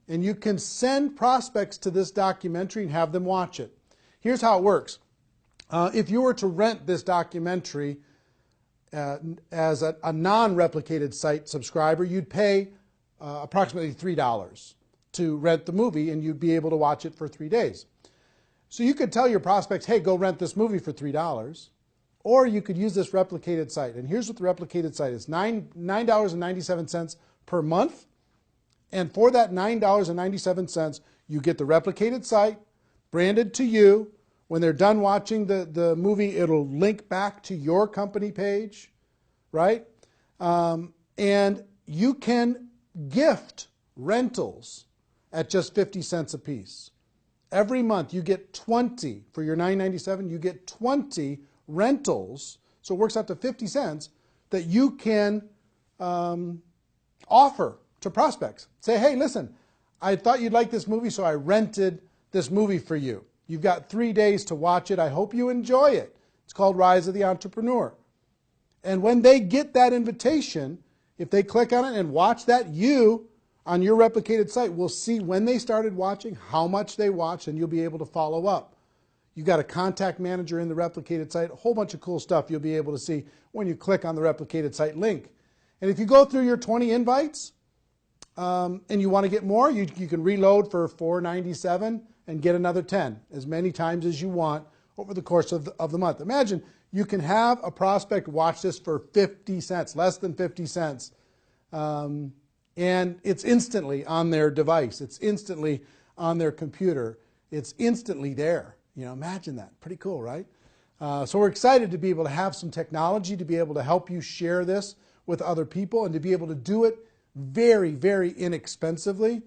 And you can send prospects to this documentary and have them watch it. Here's how it works. If you were to rent this documentary as a non-replicated site subscriber, you'd pay approximately $3 to rent the movie, and you'd be able to watch it for 3 days. So you could tell your prospects, hey, go rent this movie for $3, or you could use this replicated site. And here's what the replicated site is: $9.97 per month. And for that $9.97, you get the replicated site branded to you. When they're done watching the movie, it'll link back to your company page, right? And you can gift rentals at just 50 cents a piece. Every month you get 20, for your $9.97, you get 20 rentals, so it works out to 50 cents, that you can offer to prospects. Say, hey, listen, I thought you'd like this movie, so I rented this movie for you. You've got 3 days to watch it. I hope you enjoy it. It's called Rise of the Entrepreneur. And when they get that invitation, if they click on it and watch that, you, on your replicated site, will see when they started watching, how much they watched, and you'll be able to follow up. You've got a contact manager in the replicated site, a whole bunch of cool stuff you'll be able to see when you click on the replicated site link. And if you go through your 20 invites and you want to get more, you can reload for $4.97 and get another 10, as many times as you want over the course of the month. Imagine you can have a prospect watch this for 50 cents, less than 50 cents, and it's instantly on their device. It's instantly on their computer. It's instantly there. You know, imagine that. Pretty cool, right? So we're excited to be able to have some technology to be able to help you share this with other people and to be able to do it very, very inexpensively.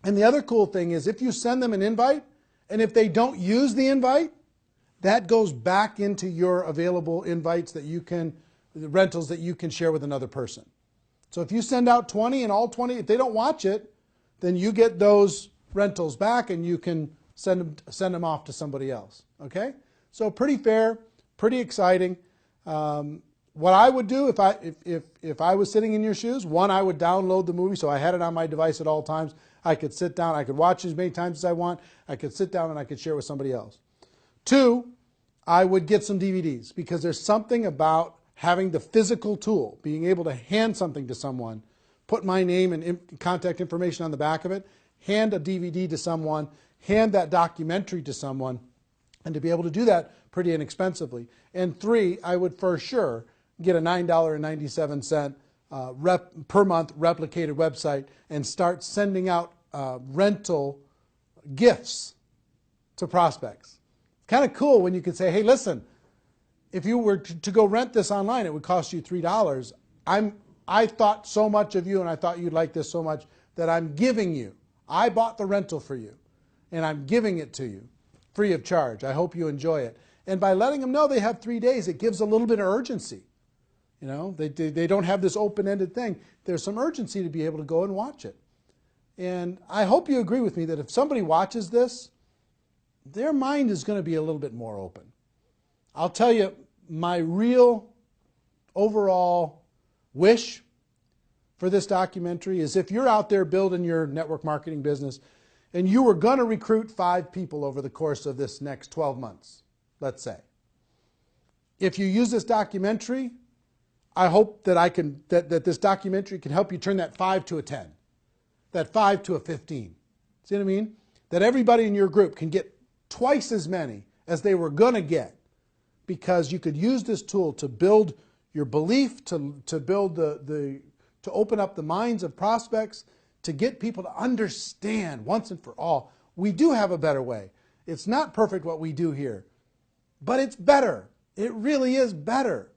And the other cool thing is, if you send them an invite, and if they don't use the invite, that goes back into your available invites that you can, the rentals that you can share with another person. So if you send out 20 and all 20, if they don't watch it, then you get those rentals back and you can send them off to somebody else. Okay? So pretty fair, pretty exciting. What I would do if I was sitting in your shoes, one, I would download the movie so I had it on my device at all times. I could sit down, I could watch as many times as I want. I could sit down and I could share with somebody else. Two, I would get some DVDs, because there's something about having the physical tool, being able to hand something to someone, put my name and contact information on the back of it, hand a DVD to someone, hand that documentary to someone, and to be able to do that pretty inexpensively. And three, I would for sure get a $9.97 per month replicated website and start sending out rental gifts to prospects. It's kind of cool when you can say, hey, listen, if you were to go rent this online, it would cost you $3. I thought so much of you, and I thought you'd like this so much that I'm giving you. I bought the rental for you, and I'm giving it to you free of charge. I hope you enjoy it. And by letting them know they have 3 days, it gives a little bit of urgency. You know, they don't have this open-ended thing. There's some urgency to be able to go and watch it. And I hope you agree with me that if somebody watches this, their mind is going to be a little bit more open. I'll tell you, my real overall wish for this documentary is if you're out there building your network marketing business and you were going to recruit 5 people over the course of this next 12 months, let's say. If you use this documentary, I hope that this documentary can help you turn that 5 to a 10, that 5 to a 15. See what I mean? That everybody in your group can get twice as many as they were going to get, because you could use this tool to build your belief, to build to open up the minds of prospects, to get people to understand once and for all, we do have a better way. It's not perfect what we do here, but it's better. It really is better.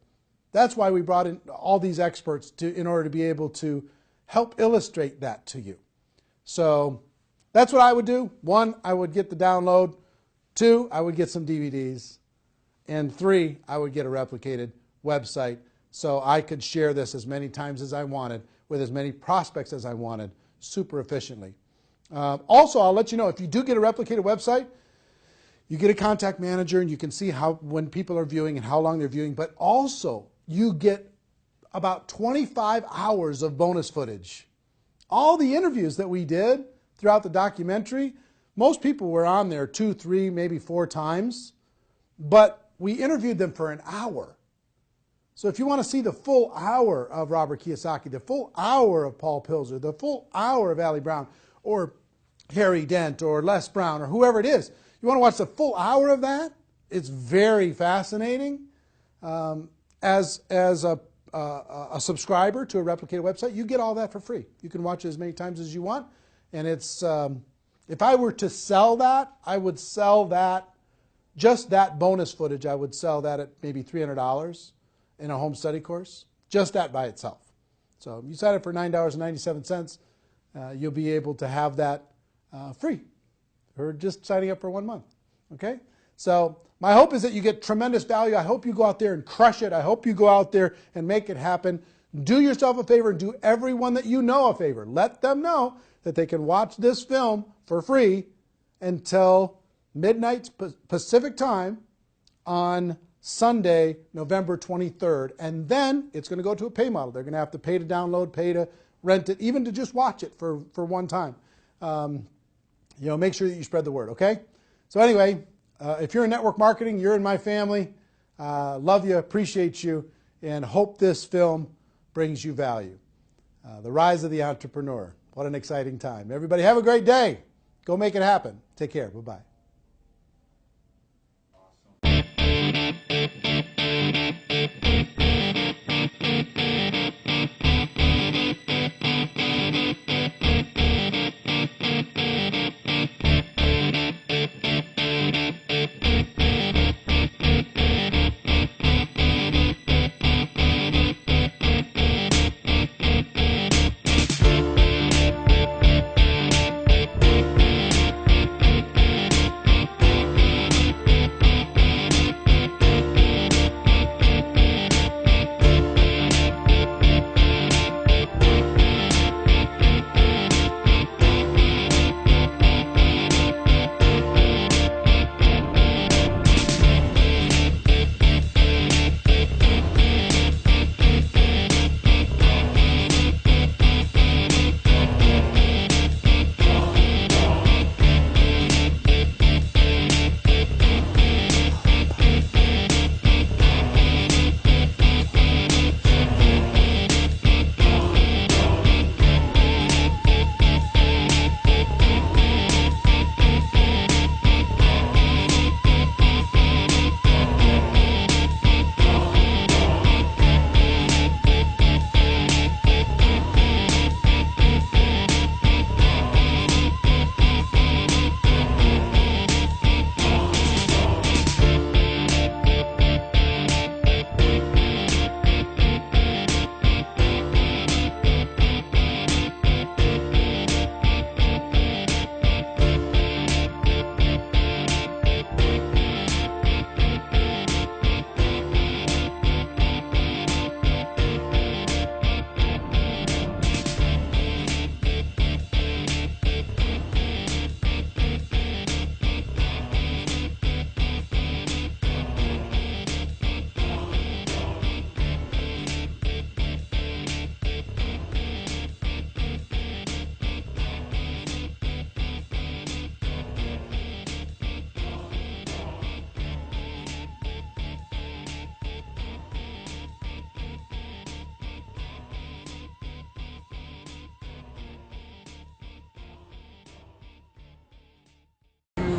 That's why we brought in all these experts in order to be able to help illustrate that to you. So that's what I would do. 1, I would get the download. 2, I would get some DVDs. And 3, I would get a replicated website so I could share this as many times as I wanted with as many prospects as I wanted super efficiently. Also, I'll let you know, if you do get a replicated website, you get a contact manager and you can see when people are viewing and how long they're viewing, but also you get about 25 hours of bonus footage. All the interviews that we did throughout the documentary, most people were on there 2, 3, maybe 4 times, but we interviewed them for an hour. So if you want to see the full hour of Robert Kiyosaki, the full hour of Paul Pilzer, the full hour of Ali Brown, or Harry Dent, or Les Brown, or whoever it is, you want to watch the full hour of that? It's very fascinating. As a subscriber to a replicated website, you get all that for free. You can watch it as many times as you want. And it's if I were to sell that, I would sell that, just that bonus footage, I would sell that at maybe $300 in a home study course, just that by itself. So if you sign up for $9.97, you'll be able to have that free, or just signing up for 1 month. Okay? So my hope is that you get tremendous value. I hope you go out there and crush it. I hope you go out there and make it happen. Do yourself a favor and do everyone that you know a favor. Let them know that they can watch this film for free until midnight Pacific time on Sunday, November 23rd. And then it's going to go to a pay model. They're going to have to pay to download, pay to rent it, even to just watch it for one time. Make sure that you spread the word, okay? So anyway, if you're in network marketing, you're in my family. Love you, appreciate you, and hope this film brings you value. The Rise of the Entrepreneur. What an exciting time. Everybody have a great day. Go make it happen. Take care. Bye-bye.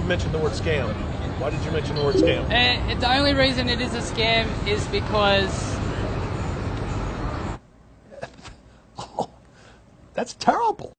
mention the word scam? Why did you mention the word scam? The only reason it is a scam is because... That's terrible.